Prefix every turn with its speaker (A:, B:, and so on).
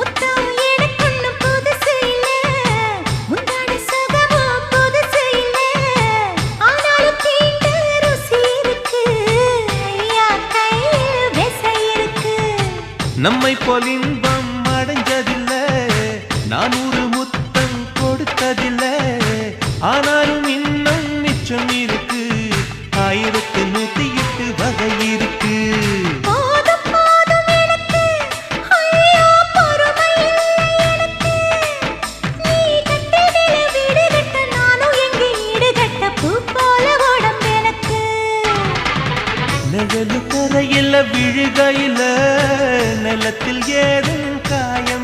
A: முத்தம் எனக்குன்னு புதுசு இல்ல, முந்தானை சுகமும் புதுசு இல்ல. ஆனாலும் தீண்ட ருசி இருக்கு, ஐயா கையில் விசை இருக்கு.
B: நம்மை போல் இன்பம் அடைஞ்சதில்ல, நான் ஒரு முத்தம் கொடுத்ததில்ல. ஆனாலும் இன்னும் மிச்சம் இருக்கு, 1108 வகை இருக்கு.
A: போதும் போதும் எனக்கு, ஐயோ பொறுமை இல்லை எனக்கு. நீ கட்டிடில வீடு கட்ட, நானும் எங்கே ஈடு கட்ட? பூ போல உடம்பு எனக்கு.
B: நிழலு கரையில விழுகையில நிலத்தில் ஏதும் காயம்